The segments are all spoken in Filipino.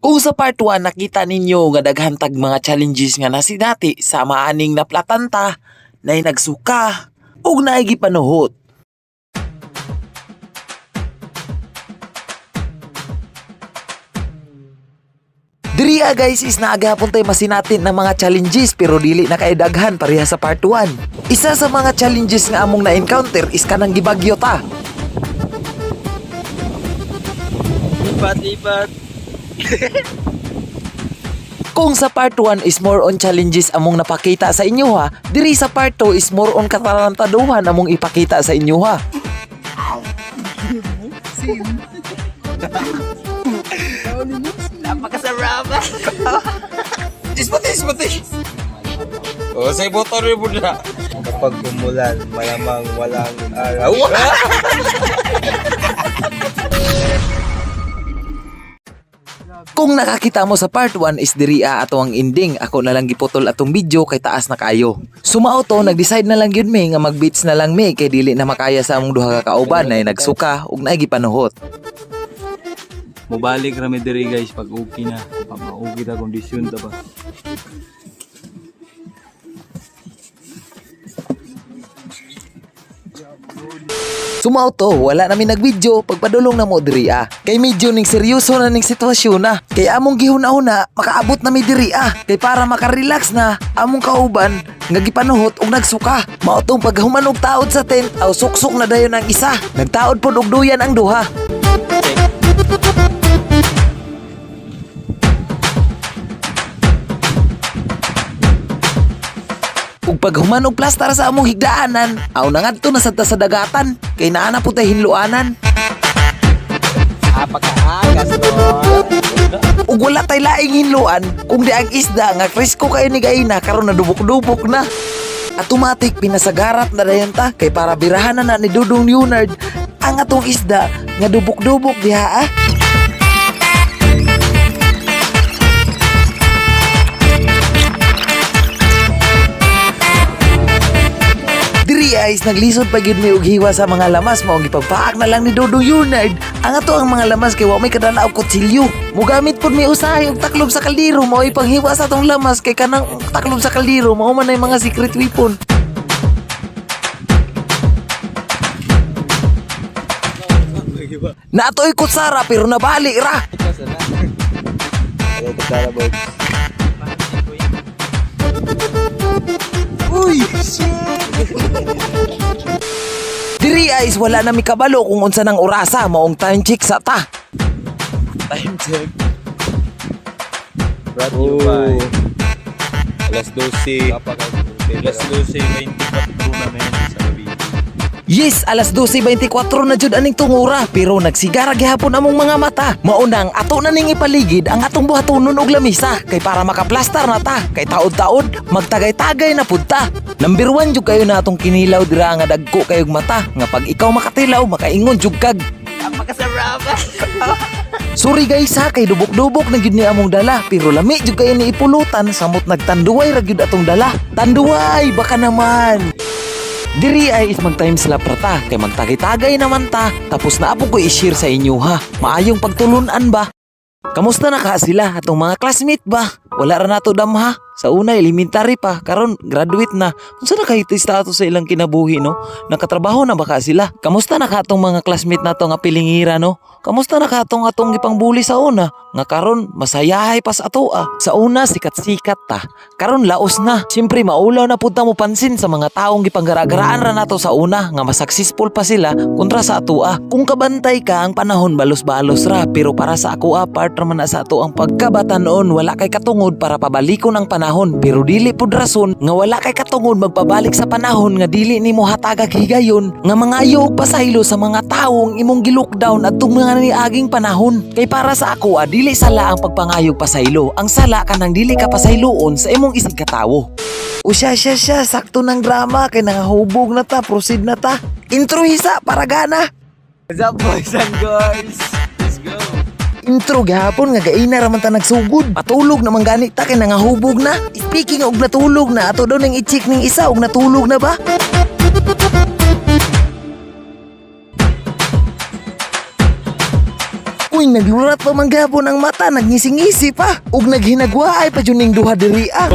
Kung sa part 1 nakita ninyo nga daghantag mga challenges nga nasidati sa maaning naplatanta na nagsuka ug naigi panuhot. Diriya guys is naagahapon tayo masinatin ng mga challenges pero dili na kay daghan pareha sa part 1. Isa sa mga challenges nga among na-encounter is kanang gibagyo ta. Lipat. Kung sa part 1 is more on challenges among napakita sa inyo ha, diri sa part 2 is more on katarantaduhan among ipakita sa inyo ha. Napakasarap. Isputi. O, sa motor mo na. Kapag umulan, malamang walang araw. Kung nakakita mo sa part 1 is diri ato ang ending. Ako na lang giputol atong video kay taas na kayo. Sumao to, nag-decide na lang yun mi nga mag-beats na lang mi kay dili na makaya sa among duha ka kauban na nagsuka ug naigi panuhot. Mubalik rami diri guys pag okay na. Pag okay ta kondisyon ta ba. Sumao to, wala namin nagvideo pagpadulong na mo diri Kay medyo ning seryoso na ning sitwasyon na. Kay among gihuna-una makaabot na mi diri Kay para makarelax na among kauban nga gipanuhot ug nagsuka. Mao tong paghuman og taod sa tent aw suksok na dayon ang isa. Nagtaod pod og duyan ang duha. Ug paghuman og plastar sa among higdaanan, aw nangadto na sa dagatan kay naa na pud tay hinluanan. Pagkaagas to. Ug wala tay laing hinluan kung di ang isda nga krisko kayo ni gaina karon nadubok-dubok na. Automatic pinasagarat na dayon ta kay para birahan na ni Dudong Leonard ang atong isda nga dubok-dubok diha Is naglisod pa gyud mi og hiwa sa mga lamas mao gipagpaak na lang ni Dudong Leonard ang ato ang mga lamas kay wa may kadala og kutsilyo. Mugamit pud mi usahay og taklob sa kaldero mao ipanghiwa sa atong lamas kay kanang taklob sa kaldero mao man ay mga secret weapon. Natoy kutsara pero nabali ra. Kutsara boy. Uy! Diri is wala na mi kabalo kung unsa nang orasa maong time check sa ta. Time check. Brought you by alas 12. Alas 12:24 na men sa gabi. Yes, alas 12:24 na jud aning tungura pero nagsigara gihapon among mga mata. Maunang ato na ning ipaligid ang atong buhatonon og lamisa kay para makaplastar na ta kay taod-taod magtagay-tagay na pud ta. Number 1 jud kayo na atong kinilaw dira nga dagko kayog mata nga pag ikaw makatilaw makaingon jud kag. Napakasarap. Sorry guys ha kay dubok-dubok na gyud ni among dala pero lami jud kayo ni ipulutan samot nagtanduway ra gyud atong dala. Tanduway baka naman. Diri ay is mag-time slap rata kay magtagay-tagay naman ta tapos na apo ko i-share sa inyo ha. Maayong pagtulunan ba? Kamusta na ka sila atong mga classmate ba? Wala ra nato damha. Sa una elementary pa, karon graduate na. Unsa na kay status sa ilang kinabuhi no? Nakatrabaho na ba ka sila? Kamusta na ka atong mga classmate nato nga pilingira no? Kamusta na ka atong gipangbuli sa una? Nga karon masayahay pas ato Sa una sikat-sikat ta. Karon laos na. Siyempre maulaw na pud ta mo pansin sa mga taong gipanggara-garaan ra nato sa una nga mas successful pa sila kontra sa ato Kung kabantay ka ang panahon balos-balos ra pero para sa ako part man na sa ato ang pagkabata noon wala kay katungod para pabalikon ang panahon pero dili pud rason nga wala kay katungod magpabalik sa panahon nga dili nimo hatagag higayon nga mangayo og pasaylo sa mga taong imong gi-lockdown adtong mga niaging panahon. Kay para sa ako dili sala ang pagpangayog pasaylo, ang sala kanang dili ka pasayloon sa imong isig katawo. O siya sakto ng drama kay nangahubog na ta, proceed na ta. Intro hisa para gana. What's up boys and girls? Let's go. Intro gihapon nga gaina ra man ta nagsugod. Patulog naman gani ta kay nangahubog na. Speaking og natulog na, ato daw ning i-check ning isa og natulog na ba? Uy, naglurat pa manggapon ang mata, nagngisi-ngisi pa. Ug naghinagwaay pa juning duha diri ah.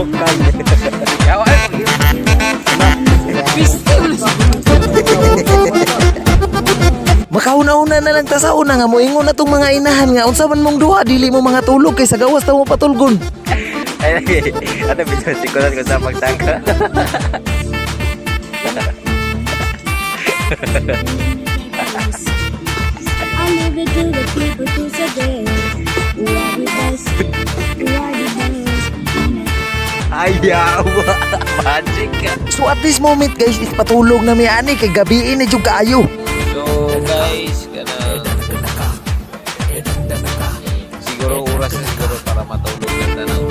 Makauna-una na lang ta sa una nga moingon na tong mga inahan nga unsa man mong duha dili mo mga tulog kay sa gawas ta mo patulgon. Ay, ano binasikulan ko sa pagtangka? I leave it to the people to suggest who are the best, who are the best. Ayaw! Magic ka! So at this moment guys, is patulog na mi ani kay gabiin na jud kaayo. So guys, siguro oras na siguro para matulog na ng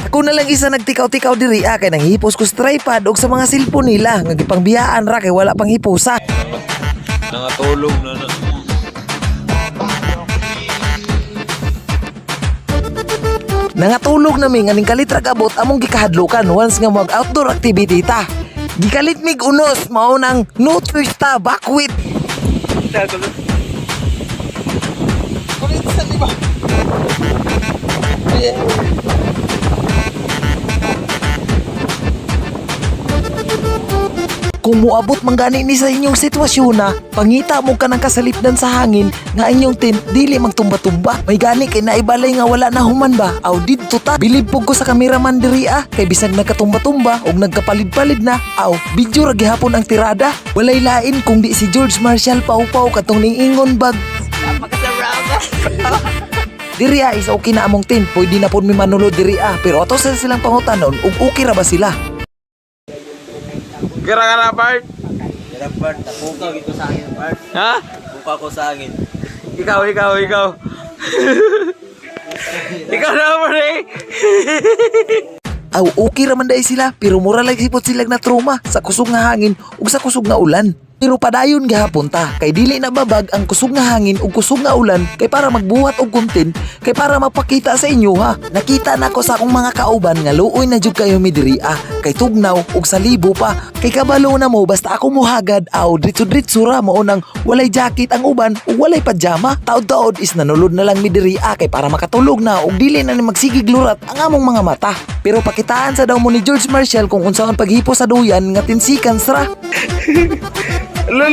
Ako na lang isa nagtikaw-tikaw diri kay nanghipos ko sa tripod og sa mga cellphone nila nga gipangbiyaan ra kay wala pang hiposa. nangatulog na na. Nangatulog na mi nga ning kalit ra kabot among gikahadlokan once nga mag outdoor activity ta. Gikalit mig unos mao nang no twist ta backwit. Kung muabot man gani ni sa inyong sitwasyon na pangita mo ka ng kasalipdan sa hangin nga inyong tent dili magtumba-tumba. May gani kay naibalay nga wala na human ba? Aw didto ta. Bilib pug ko sa kameraman diri kay bisag nagkatumba-tumba og nagkapalid-palid na. Aw video ra gihapon ang tirada. Walay lain kung di si George Marshall Pau-Pau katong ning ingon bag. Diri is okay na among tent. Pwede na pud mi manulod diri pero ato sa silang pangutanon ug okay ra ba sila? Kira-kira part? Kaya Bart, napukaw ito sa akin, Bart. Ha? Napukaw ko sa akin. Ikaw. Ikaw na mo Aw okay ra man day sila pero mura lang sipot sila na trauma sa kusog nga hangin ug sa kusog nga ulan. Pero padayon gahapon ta kay dili na babag ang kusog nga hangin ug kusog nga ulan kay para magbuhat og content kay para mapakita sa inyo ha. Nakita na ko sa akong mga kauban nga luoy na jud kayo mi diri kay tugnaw ug sa libo pa kay kabalo na mo basta ako mohagad diretso ra mao nang walay jacket ang uban ug walay pajama. Taod-taod is nanulod na lang mi diri kay para makatulog na ug dili na ni magsigig lurat ang among mga mata. Pero pakitaan sa daw mo ni George Marshall kung unsaon paghipo sa duyan nga tinsikan ra. Lo.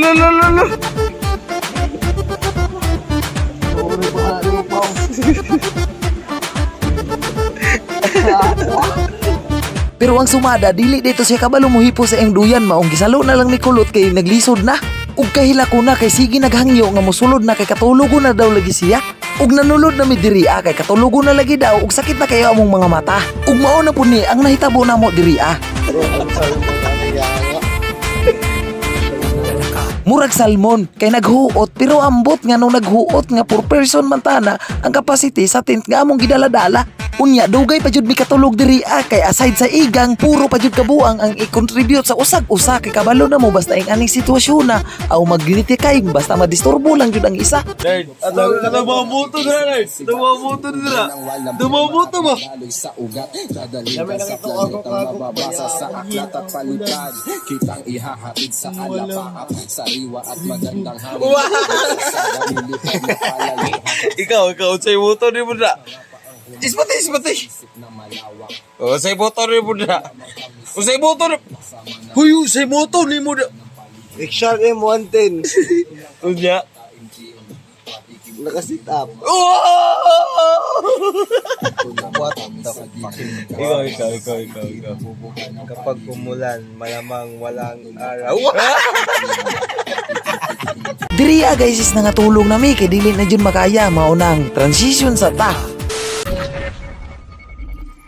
Pero ang sumada dili dito siya kabalo mohipo sa iyang duyan maong gisalo na lang ni kulot kay naglisod na. Ug kahila ko na kay sige naghangyo nga mosulod na kay katulugo na daw lagi siya. Ug nanulod na mi diri kay katulugo na lagi daw ug sakit na kayo among mga mata. Ug mao na pud ni ang nahitabo namo diri Murag salmon kay naghuot pero ambot nga nung naghuot nga per person man tana ang capacity sa tent nga among gidala-dala. Unya dugay pa jud mi katulog diri kay aside sa igang puro pa jud kabuang ang i-contribute sa usag-usa kay kabalo na mo basta ing aning sitwasyon na aw magniti kay basta madisturbo lang jud ang isa. Nerd, ano mga buto na, Nerd? Ano mga buto nila? Ano mga buto mo? Sa ugat, dadaligan sa planetang mababasa sa aklat at palipad. Kitang ihahatid sa alapaap, sariwa at magandang hangin. Sa dalilipad na palalim. Ikaw, sa'yo buto ni mo na. Ispatay. Na malawak, O, sa'yo buto ni mo na. O, sa'yo buto ni... Huy, sa'yo buto ni mo na. Action M110. Unya. Nakasit up. What the fuck? Ikaw. Kapag umulan, malamang walang araw. Diri guys is nangatulog na mi kay dili na jud makaya mao nang transition sa ta.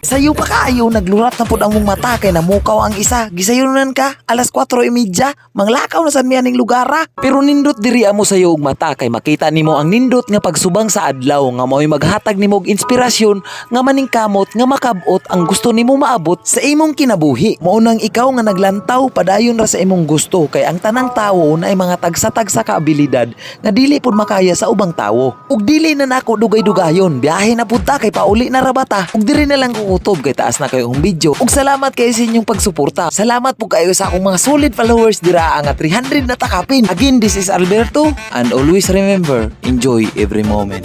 Sayo pa kaayo naglurat na pud ang mong mata kay namukaw ang isa. Gisayunan ka alas 4:30 manglakaw na sa miyaning lugar pero nindot diri amo sayo og mata kay makita nimo ang nindot nga pagsubang sa adlaw nga mao'y maghatag nimo og inspirasyon nga maningkamot nga makabot ang gusto nimo maabot sa imong kinabuhi. Mao nang ikaw nga naglantaw padayon ra sa imong gusto kay ang tanang tawo na ay mga tagsa-tagsa ka abilidad nga dili pud makaya sa ubang tawo. Ug dili na nako dugay-dugayon biyahe na pud ta kay pauli na ra bata ug diri na lang ko kutob kay taas na kayo ang video. Ug salamat kayo sa inyong pagsuporta. Salamat po kayo sa akong mga solid followers dira nga 300 na takapin. Again, this is Alberto and always remember, enjoy every moment.